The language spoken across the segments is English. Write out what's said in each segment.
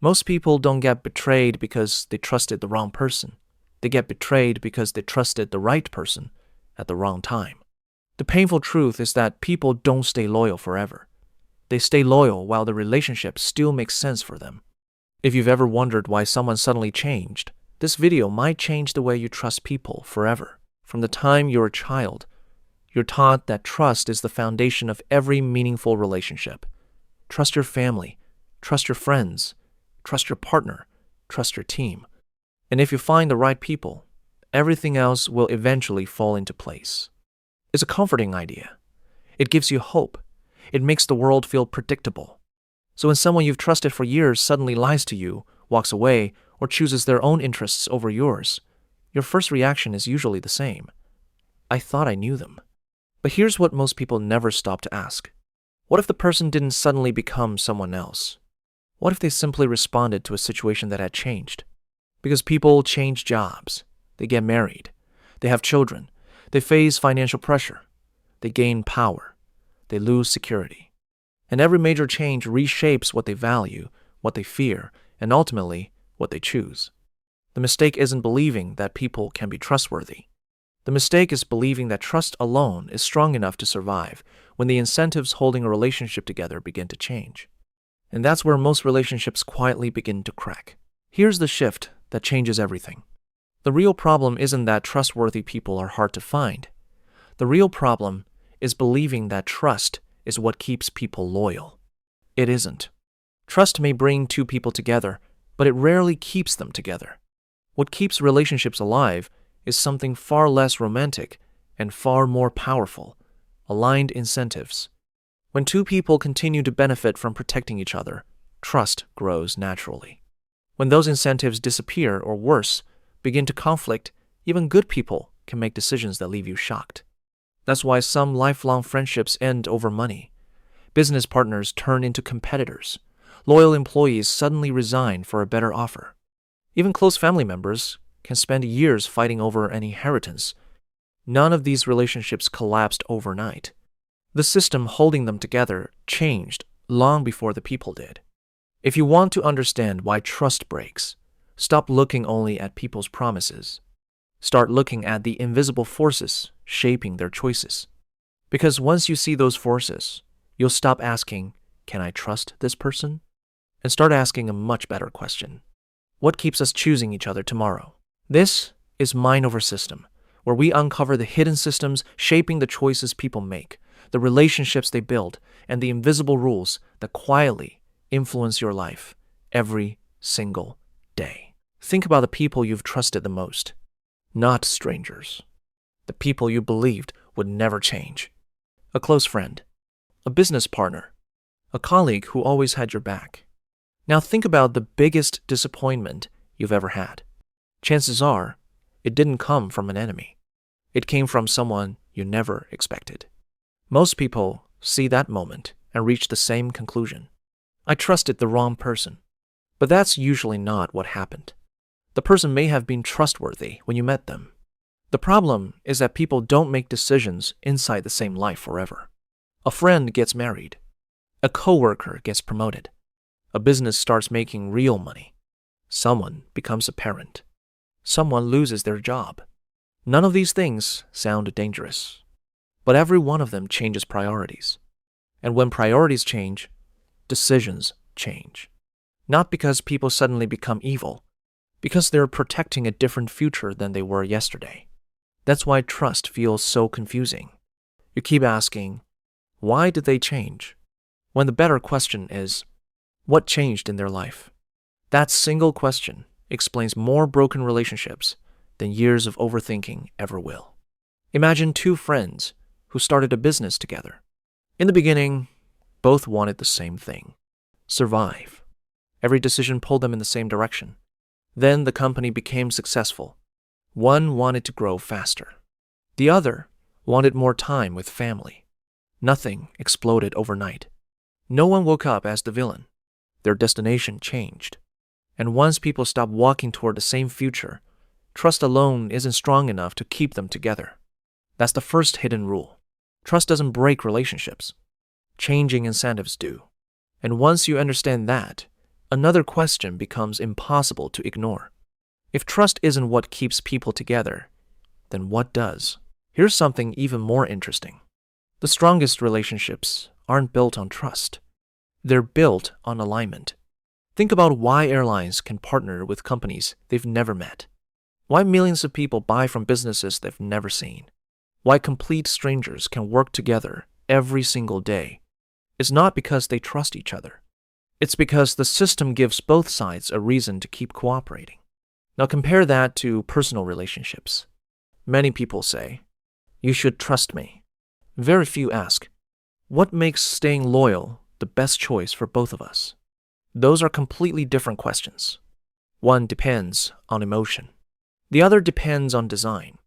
Most people don't get betrayed because they trusted the wrong person. They get betrayed because they trusted the right person at the wrong time. The painful truth is that people don't stay loyal forever. They stay loyal while the relationship still makes sense for them. If you've ever wondered why someone suddenly changed, this video might change the way you trust people forever. From the time you're a child, you're taught that trust is the foundation of every meaningful relationship. Trust your family, trust your friends, trust your partner, trust your team. And if you find the right people, everything else will eventually fall into place. It's a comforting idea. It gives you hope. It makes the world feel predictable. So when someone you've trusted for years suddenly lies to you, walks away, or chooses their own interests over yours, your first reaction is usually the same. I thought I knew them. But here's what most people never stop to ask. What if the person didn't suddenly become someone else? What if they simply responded to a situation that had changed? Because people change jobs, they get married, they have children, they face financial pressure, they gain power, they lose security. And every major change reshapes what they value, what they fear, and ultimately, what they choose. The mistake isn't believing that people can be trustworthy. The mistake is believing that trust alone is strong enough to survive when the incentives holding a relationship together begin to change. And that's where most relationships quietly begin to crack. Here's the shift that changes everything. The real problem isn't that trustworthy people are hard to find. The real problem is believing that trust is what keeps people loyal. It isn't. Trust may bring two people together, but it rarely keeps them together. What keeps relationships alive is something far less romantic and far more powerful: aligned incentives. When two people continue to benefit from protecting each other, trust grows naturally. When those incentives disappear, or worse, begin to conflict, even good people can make decisions that leave you shocked. That's why some lifelong friendships end over money. Business partners turn into competitors. Loyal employees suddenly resign for a better offer. Even close family members can spend years fighting over an inheritance. None of these relationships collapsed overnight. The system holding them together changed long before the people did. If you want to understand why trust breaks, stop looking only at people's promises. Start looking at the invisible forces shaping their choices. Because once you see those forces, you'll stop asking, "Can I trust this person?" and start asking a much better question. What keeps us choosing each other tomorrow? This is Mind Over System, where we uncover the hidden systems shaping the choices people make, the relationships they build, and the invisible rules that quietly influence your life every single day. Think about the people you've trusted the most. Not strangers. The people you believed would never change. A close friend. A business partner. A colleague who always had your back. Now think about the biggest disappointment you've ever had. Chances are, it didn't come from an enemy. It came from someone you never expected. Most people see that moment and reach the same conclusion. I trusted the wrong person. But that's usually not what happened. The person may have been trustworthy when you met them. The problem is that people don't make decisions inside the same life forever. A friend gets married. A coworker gets promoted. A business starts making real money. Someone becomes a parent. Someone loses their job. None of these things sound dangerous. But every one of them changes priorities. And when priorities change, decisions change. Not because people suddenly become evil, because they're protecting a different future than they were yesterday. That's why trust feels so confusing. You keep asking, why did they change? When the better question is, what changed in their life? That single question explains more broken relationships than years of overthinking ever will. Imagine two friends who started a business together. In the beginning, both wanted the same thing: survive. Every decision pulled them in the same direction. Then the company became successful. One wanted to grow faster. The other wanted more time with family. Nothing exploded overnight. No one woke up as the villain. Their destination changed. And once people stop walking toward the same future, trust alone isn't strong enough to keep them together. That's the first hidden rule. Trust doesn't break relationships. Changing incentives do. And once you understand that, another question becomes impossible to ignore. If trust isn't what keeps people together, then what does? Here's something even more interesting. The strongest relationships aren't built on trust. They're built on alignment. Think about why airlines can partner with companies they've never met. Why millions of people buy from businesses they've never seen. Why complete strangers can work together every single day. It's not because they trust each other. It's because the system gives both sides a reason to keep cooperating. Now compare that to personal relationships. Many people say, "You should trust me." Very few ask, what makes staying loyal the best choice for both of us? Those are completely different questions. One depends on emotion. The other depends on design.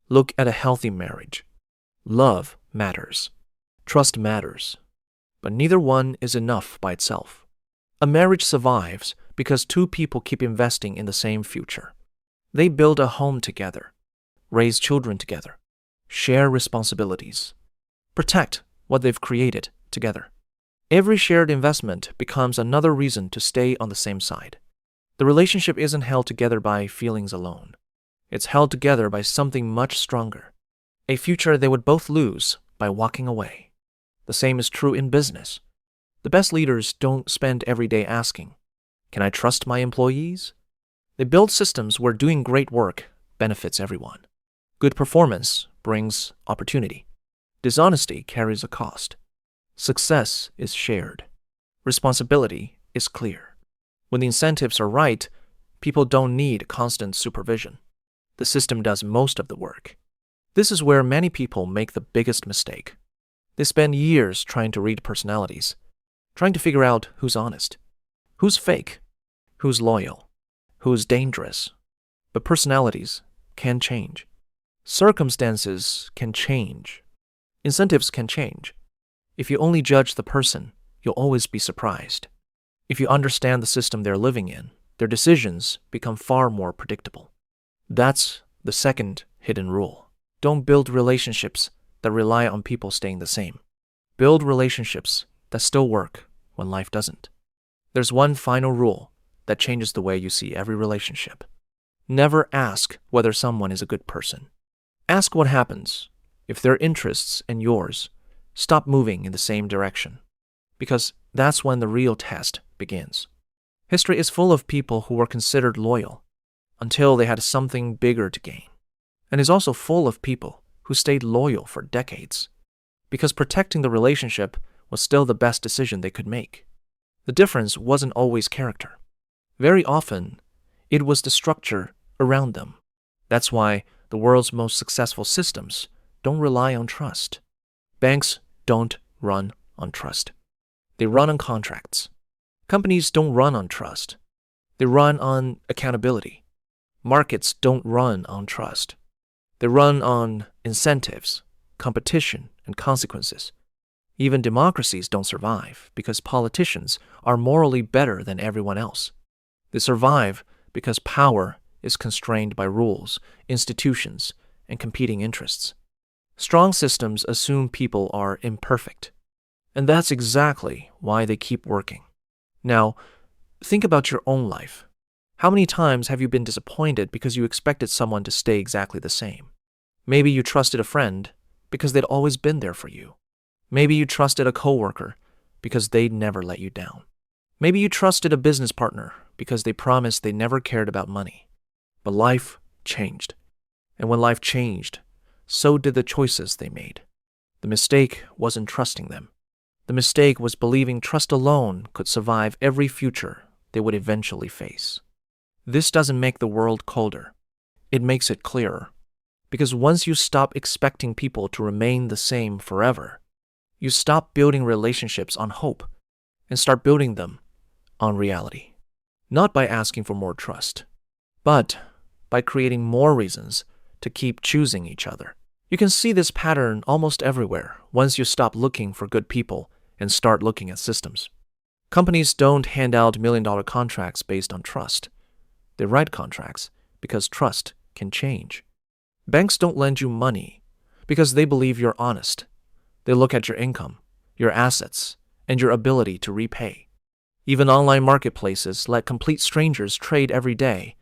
Look at a healthy marriage. Love matters. Trust matters. But neither one is enough by itself. A marriage survives because two people keep investing in the same future. They build a home together, raise children together, share responsibilities, protect what they've created together. Every shared investment becomes another reason to stay on the same side. The relationship isn't held together by feelings alone. It's held together by something much stronger, a future they would both lose by walking away. The same is true in business. The best leaders don't spend every day asking, "Can I trust my employees?" They build systems where doing great work benefits everyone. Good performance brings opportunity. Dishonesty carries a cost. Success is shared. Responsibility is clear. When the incentives are right, people don't need constant supervision. The system does most of the work. This is where many people make the biggest mistake. They spend years trying to read personalities, trying to figure out who's honest, who's fake, who's loyal, who's dangerous. But personalities can change. Circumstances can change. Incentives can change. If you only judge the person, you'll always be surprised. If you understand the system they're living in, their decisions become far more predictable. That's the second hidden rule. Don't build relationships that rely on people staying the same. Build relationships that still work when life doesn't. There's one final rule that changes the way you see every relationship. Never ask whether someone is a good person. Ask what happens if their interests and yours stop moving in the same direction, because that's when the real test begins. History is full of people who were considered loyal until they had something bigger to gain, and is also full of people who stayed loyal for decades because protecting the relationship was still the best decision they could make. The difference wasn't always character. Very often, it was the structure around them. That's why the world's most successful systems don't rely on trust. Banks don't run on trust. They run on contracts. Companies don't run on trust. They run on accountability. Markets don't run on trust. They run on incentives, competition, and consequences. Even democracies don't survive because politicians are morally better than everyone else. They survive because power is constrained by rules, institutions, and competing interests. Strong systems assume people are imperfect, and that's exactly why they keep working. Now, think about your own life. How many times have you been disappointed because you expected someone to stay exactly the same? Maybe you trusted a friend because they'd always been there for you. Maybe you trusted a coworker because they'd never let you down. Maybe you trusted a business partner because they promised they never cared about money. But life changed. And when life changed, so did the choices they made. The mistake wasn't trusting them. The mistake was believing trust alone could survive every future they would eventually face. This doesn't make the world colder. It makes it clearer. Because once you stop expecting people to remain the same forever, you stop building relationships on hope and start building them on reality. Not by asking for more trust, but by creating more reasons to keep choosing each other. You can see this pattern almost everywhere once you stop looking for good people and start looking at systems. Companies don't hand out million-dollar contracts based on trust. They write contracts because trust can change. Banks don't lend you money because they believe you're honest. They look at your income, your assets, and your ability to repay. Even online marketplaces let complete strangers trade every day,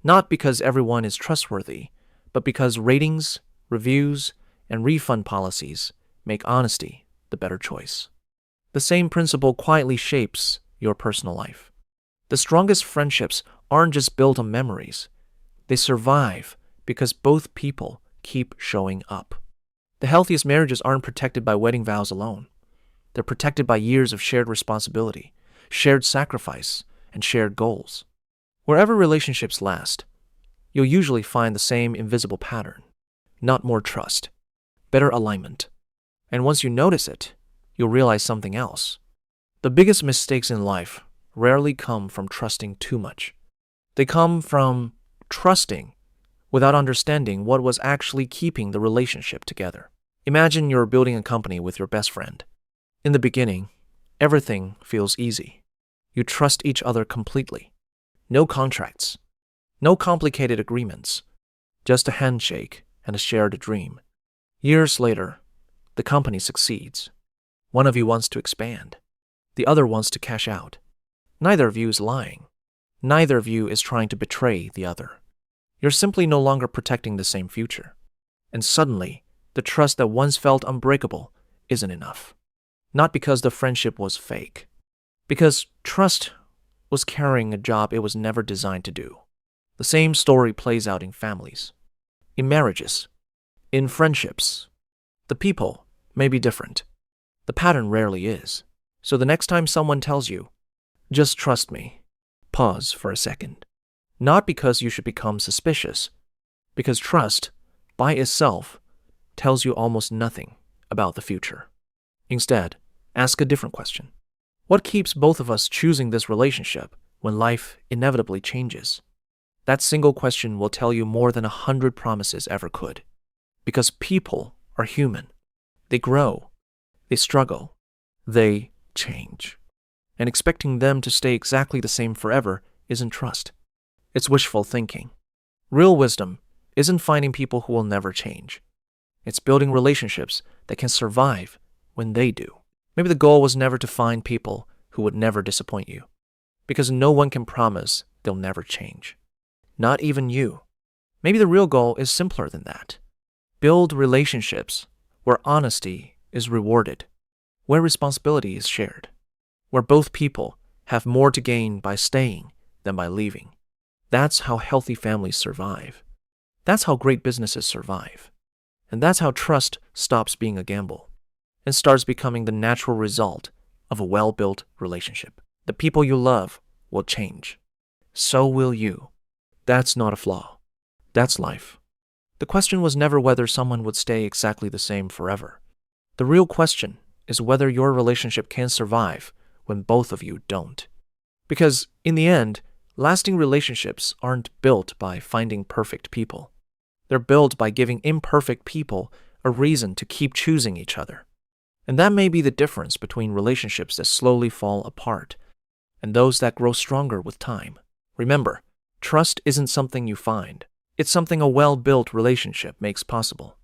not because everyone is trustworthy, but because ratings, reviews, and refund policies make honesty the better choice. The same principle quietly shapes your personal life. The strongest friendships aren't just built on memories. They survive because both people keep showing up. The healthiest marriages aren't protected by wedding vows alone. They're protected by years of shared responsibility, shared sacrifice, and shared goals. Wherever relationships last, you'll usually find the same invisible pattern. Not more trust, better alignment. And once you notice it, you'll realize something else. The biggest mistakes in life rarely come from trusting too much. They come from trusting without understanding what was actually keeping the relationship together. Imagine you're building a company with your best friend. In the beginning, everything feels easy. You trust each other completely. No contracts, no complicated agreements, just a handshake and a shared dream. Years later, the company succeeds. One of you wants to expand. The other wants to cash out. Neither of you is lying. Neither of you is trying to betray the other. You're simply no longer protecting the same future. And suddenly, the trust that once felt unbreakable isn't enough. Not because the friendship was fake. Because trust was carrying a job it was never designed to do. The same story plays out in families, in marriages, in friendships. The people may be different. The pattern rarely is. So the next time someone tells you, "Just trust me," pause for a second. Not because you should become suspicious, because trust, by itself, tells you almost nothing about the future. Instead, ask a different question. What keeps both of us choosing this relationship when life inevitably changes? That single question will tell you more than 100 promises ever could. Because people are human. They grow. They struggle. They change. And expecting them to stay exactly the same forever isn't trust. It's wishful thinking. Real wisdom isn't finding people who will never change. It's building relationships that can survive when they do. Maybe the goal was never to find people who would never disappoint you, because no one can promise they'll never change. Not even you. Maybe the real goal is simpler than that. Build relationships where honesty is rewarded, where responsibility is shared, where both people have more to gain by staying than by leaving. That's how healthy families survive. That's how great businesses survive. And that's how trust stops being a gamble and starts becoming the natural result of a well-built relationship. The people you love will change. So will you. That's not a flaw. That's life. The question was never whether someone would stay exactly the same forever. The real question is whether your relationship can survive when both of you don't. Because in the end, lasting relationships aren't built by finding perfect people. They're built by giving imperfect people a reason to keep choosing each other. And that may be the difference between relationships that slowly fall apart and those that grow stronger with time. Remember, trust isn't something you find. It's something a well-built relationship makes possible.